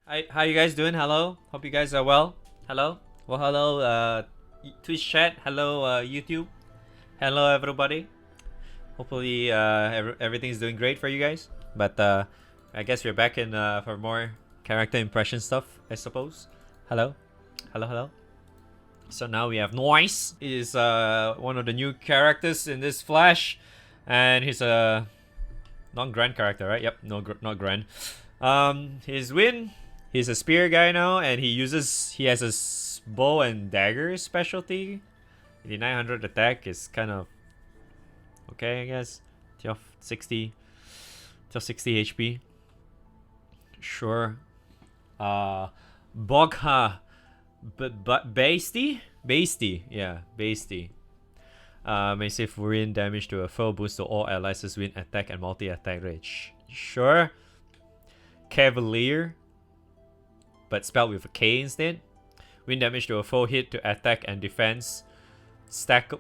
Hi, how you guys doing? Hello. Hope you guys are well. Hello. Well, hello, Twitch chat. Hello, YouTube. Hello, everybody. Hopefully, everything's doing great for you guys. But I guess we're back in for more character impression stuff, I suppose. Hello. Hello, hello. So now we have Naoise. He's one of the new characters in this Flash, and he's a non-Grand character, right? Yep, not Grand. His win. He's a spear guy now, and he has a bow and dagger specialty. The 900 attack is kind of okay, I guess. 1260 HP. Sure. Bogha, but Basty, yeah, Basty. May save win damage to a foe, boost to all allies' win attack and multi-attack range. Sure. Cavalier, but spelled with a K instead. Win damage to a foe, hit to attack and defense. Stack.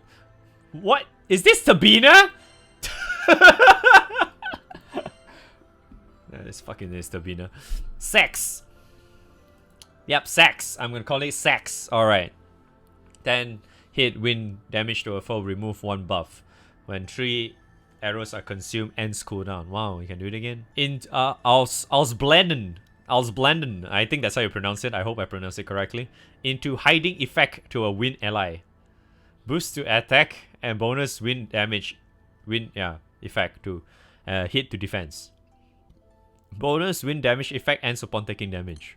What is this, Tabina? This fucking is Tabina. Sex. Yep, sex. I'm gonna call it sex. All right. Then hit, win damage to a foe, remove one buff. When 3 arrows are consumed, ends cooldown. Wow, we can do it again. In Ausblenden. I think that's how you pronounce it. I hope I pronounce it correctly. Into hiding effect to a win ally. Boost to attack and bonus win damage. Effect to hit to defense. Bonus win damage effect ends upon taking damage.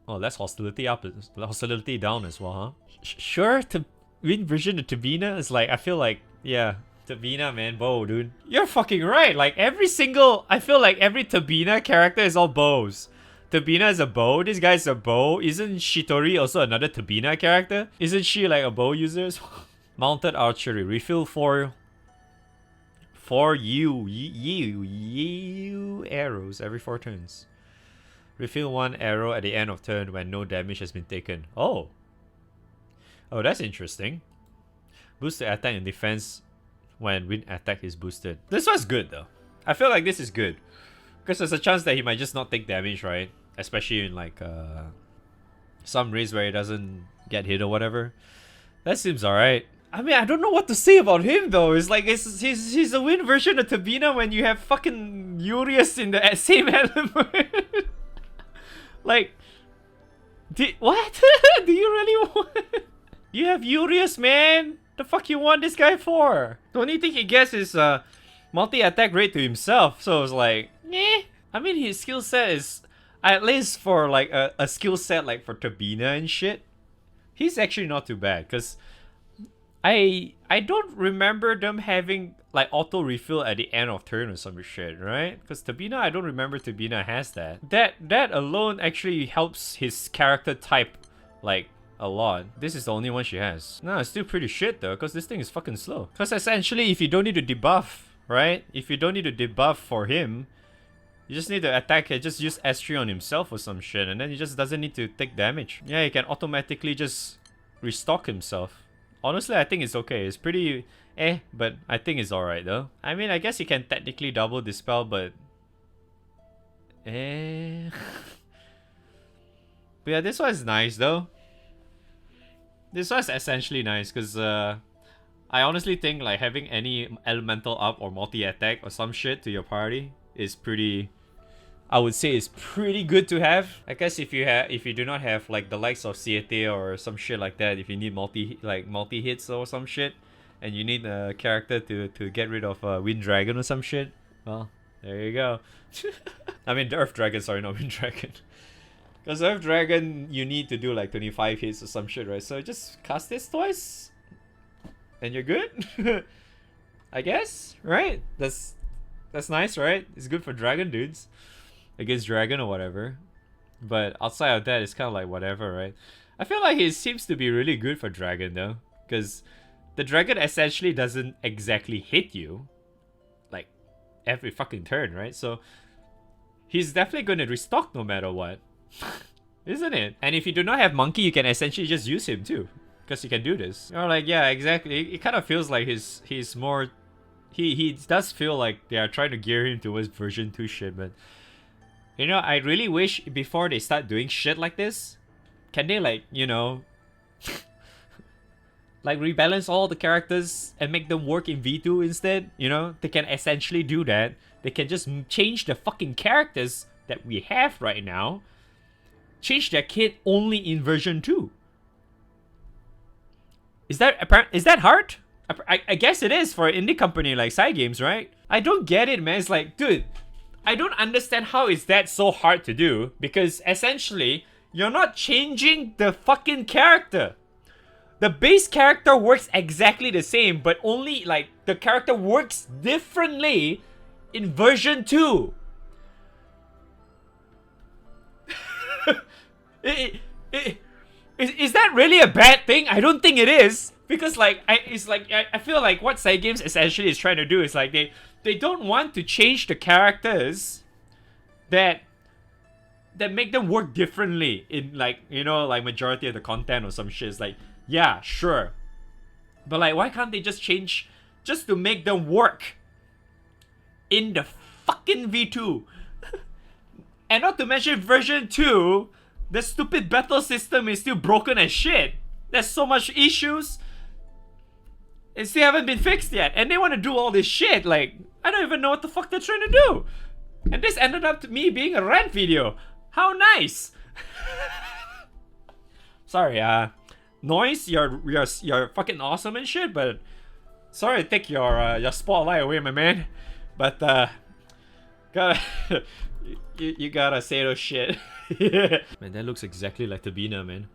Oh, that's hostility up, hostility down as well, huh? Sure, to win version of Tabina is like, I feel like, yeah, Tabina, man, bow, dude. You're fucking right. Like I feel like every Tabina character is all bows. Tabina is a bow. This guy's a bow. Isn't Shitori also another Tabina character? Isn't she like a bow user? Mounted archery, refill for you arrows every 4 turns. Refill 1 arrow at the end of turn when no damage has been taken. Oh, that's interesting. Boost the attack and defense when win attack is boosted. This one's good though. I feel like this is good because there's a chance that he might just not take damage, right? Especially in like some raids where he doesn't get hit or whatever. That seems alright. I mean, I don't know what to say about him though. It's like he's a win version of Tabina when you have fucking Urius in the same element. Like, what? Do you really want? You have Urius, man. The fuck you want this guy for? The only thing he gets is multi-attack rate to himself. So it's like, eh. I mean, his skill set is, at least for like a skill set like for Tabina and shit, he's actually not too bad. Cause I don't remember them having like auto refill at the end of turn or some shit, right? Because Tabina, I don't remember Tabina has that. That alone actually helps his character type like a lot. This is the only one she has. No, it's still pretty shit though, because this thing is fucking slow. Because essentially, if you don't need to debuff, right? If you don't need to debuff for him, you just need to attack it, just use S3 on himself or some shit, and then he just doesn't need to take damage. Yeah, he can automatically just restock himself. Honestly, I think it's okay. It's pretty but I think it's alright though. I mean, I guess he can technically double dispel, but but yeah, this one is nice though. This one's essentially nice because I honestly think like having any elemental up or multi-attack or some shit to your party is pretty, I would say, is pretty good to have. I guess if you do not have like the likes of Siete or some shit like that, if you need multi hits or some shit, and you need a character to get rid of Wind Dragon or some shit, well, there you go. I mean, the Earth Dragon, sorry, not Wind Dragon. Because Earth Dragon, you need to do like 25 hits or some shit, right? So just cast this twice, and you're good. I guess, right? That's nice, right? It's good for dragon dudes against dragon or whatever. But outside of that, it's kind of like whatever, right? I feel like it seems to be really good for dragon though, because the dragon essentially doesn't exactly hit you like every fucking turn, right? So he's definitely going to restock no matter what. Isn't it? And if you do not have monkey, you can essentially just use him too, because you can do this. You're like, yeah, exactly. It kind of feels like he's more he does feel like they are trying to gear him towards version 2 shit, but you know, I really wish before they start doing shit like this, can they like, you know, like rebalance all the characters and make them work in V2 instead? You know, they can essentially do that. They can just change the fucking characters that we have right now, change their kit only in version 2. Is that hard? I guess it is for an indie company like Cygames, right? I don't get it, man. It's like, dude, I don't understand how is that so hard to do, because essentially you're not changing the fucking character. The base character works exactly the same, but only like the character works differently in version 2. Is that really a bad thing? I don't think it is, because like I feel like what Cygames essentially is trying to do is like they don't want to change the characters that make them work differently in, like, you know, like majority of the content or some shit. It's like, yeah, sure, but like, why can't they just change just to make them work in the fucking V2? And not to mention version 2, the stupid battle system is still broken as shit. There's so much issues. It still haven't been fixed yet. And they want to do all this shit. Like, I don't even know what the fuck they're trying to do. And this ended up to me being a rant video. How nice. Sorry, Naoise, you're fucking awesome and shit, but sorry to take your spotlight away, my man. But gotta you gotta say those shit. Man, that looks exactly like Tabina, man.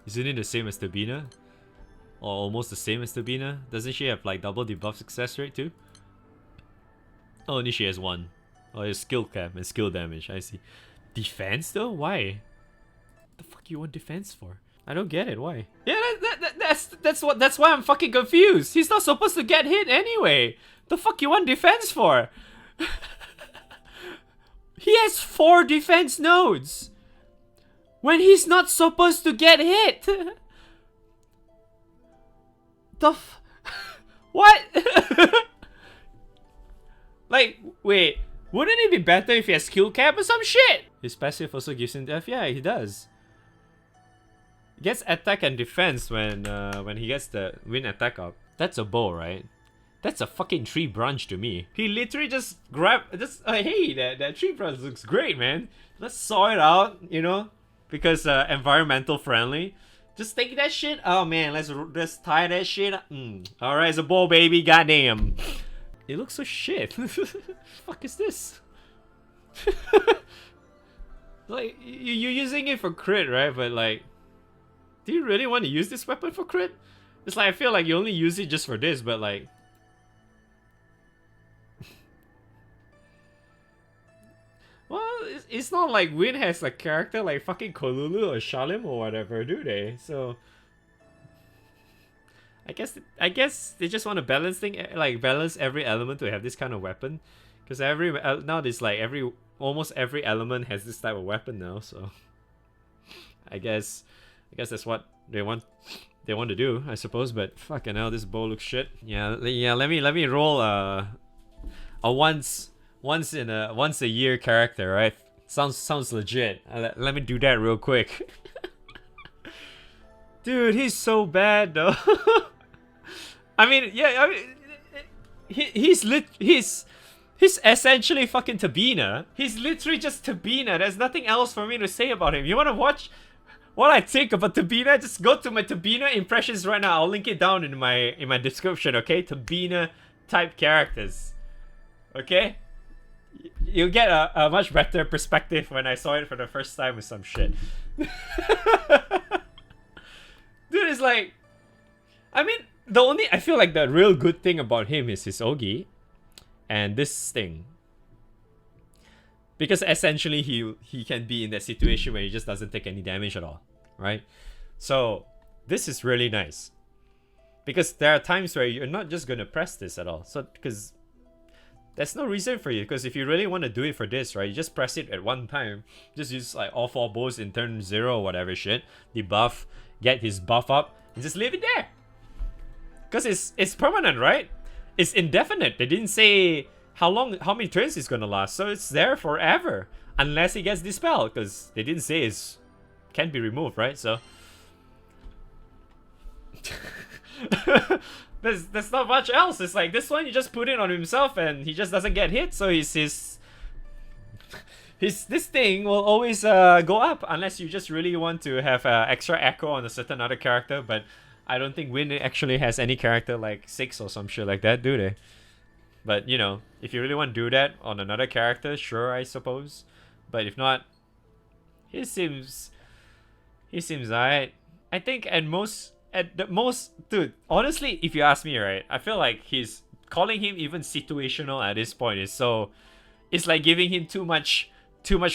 Isn't it the same as Tabina? Or almost the same as Tabina? Doesn't she have like double debuff success rate too? Oh, only she has 1. Oh, it's skill cap and skill damage, I see. Defense though? Why? The fuck you want defense for? I don't get it, why? Yeah, that's why I'm fucking confused. He's not supposed to get hit anyway. The fuck you want defense for? He has 4 defense nodes when he's not supposed to get hit. What? Like, wait, wouldn't it be better if he has skill cap or some shit? His passive also gives him death. Yeah, he does. He gets attack and defense when he gets the wind attack up. That's a bow, right? That's a fucking tree branch to me. He literally just grabbed, hey, that tree branch looks great, man. Let's saw it out, you know, because environmental friendly. Just take that shit. Oh man, let's tie that shit up. Alright, it's a bow, baby. Goddamn. It looks so shit. Fuck is this? Like, you're using it for crit, right? But like, do you really want to use this weapon for crit? It's like, I feel like you only use it just for this, but like, well, it's not like Win has a character like fucking Kolulu or Shalim or whatever, do they? So I guess they just want to balance balance every element to have this kind of weapon, because now there's like almost every element has this type of weapon now. So I guess that's what they want to do, I suppose. But fucking hell, this bow looks shit. Yeah. Let me roll a once a year character, right? Sounds legit. Let me do that real quick. Dude, he's so bad though. I mean, he's essentially fucking Tabina. He's literally just Tabina. There's nothing else for me to say about him. You wanna watch what I think about Tabina? Just go to my Tabina impressions right now. I'll link it down in my description, okay? Tabina type characters. Okay? You'll get a much better perspective when I saw it for the first time with some shit. Dude, it's like, I mean, I feel like the real good thing about him is his Ogi and this thing. Because essentially he can be in that situation where he just doesn't take any damage at all, right? So this is really nice. Because there are times where you're not just gonna press this at all. So because there's no reason for you, because if you really want to do it for this, right, you just press it at one time. Just use like all 4 bows in turn 0 or whatever shit. Debuff, get his buff up, and just leave it there. Because it's permanent, right? it's indefinite. They didn't say how many turns it's gonna last, so it's there forever unless it gets dispelled, because they didn't say it's can't be removed, right? So there's not much else. It's like this one, you just put it on himself and he just doesn't get hit, so this thing will always go up unless you just really want to have extra echo on a certain other character. But I don't think Win actually has any character like 6 or some shit like that, do they? But you know, if you really want to do that on another character, sure, I suppose. But if not, he seems alright. I think at the most, dude, honestly, if you ask me, right, I feel like he's calling him even situational at this point is so, it's like giving him too much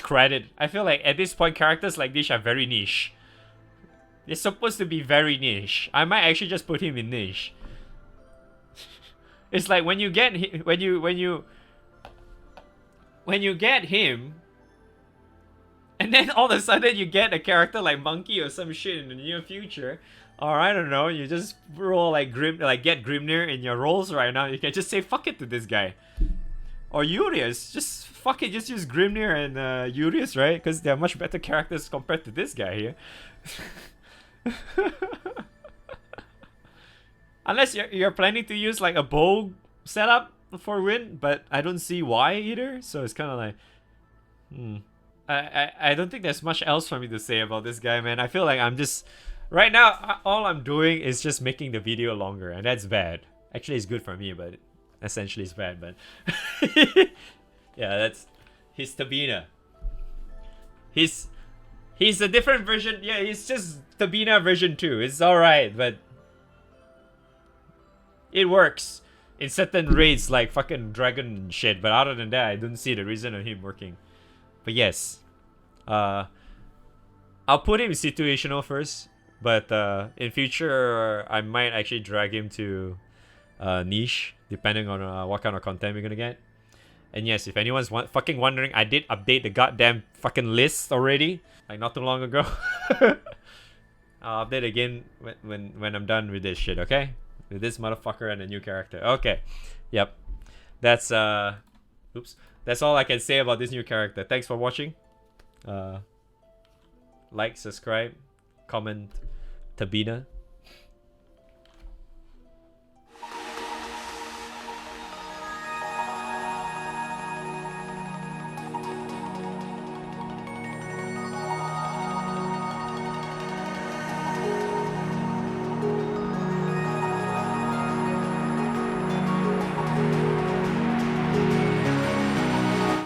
credit. I feel like at this point, characters like this are very niche. They're supposed to be very niche. I might actually just put him in niche. It's like when you get when you get him, and then all of a sudden you get a character like Monkey or some shit in the near future, or I don't know, you just roll like get Grimnir in your rolls right now. You can just say fuck it to this guy, or Urius. Just fuck it, just use Grimnir and Urius, right? Because they're much better characters compared to this guy here. Unless you're planning to use like a bow setup for Win, but I don't see why either. So it's kind of like, I don't think there's much else for me to say about this guy, man. I feel like I'm just right now. All I'm doing is just making the video longer, and that's bad. Actually, it's good for me, but essentially it's bad. But yeah, that's he's Tabina. He's a different version. Yeah, he's just Tabina version 2. It's alright, but it works in certain raids like fucking dragon shit. But other than that, I don't see the reason of him working. But yes, I'll put him situational first. But in future, I might actually drag him to niche, depending on what kind of content we're gonna get. And yes, if anyone's fucking wondering, I did update the goddamn fucking list already, like not too long ago. I'll update again when I'm done with this shit, okay? With this motherfucker and a new character. Okay. Yep. That's oops. That's all I can say about this new character. Thanks for watching. Like, subscribe, comment, Tabina.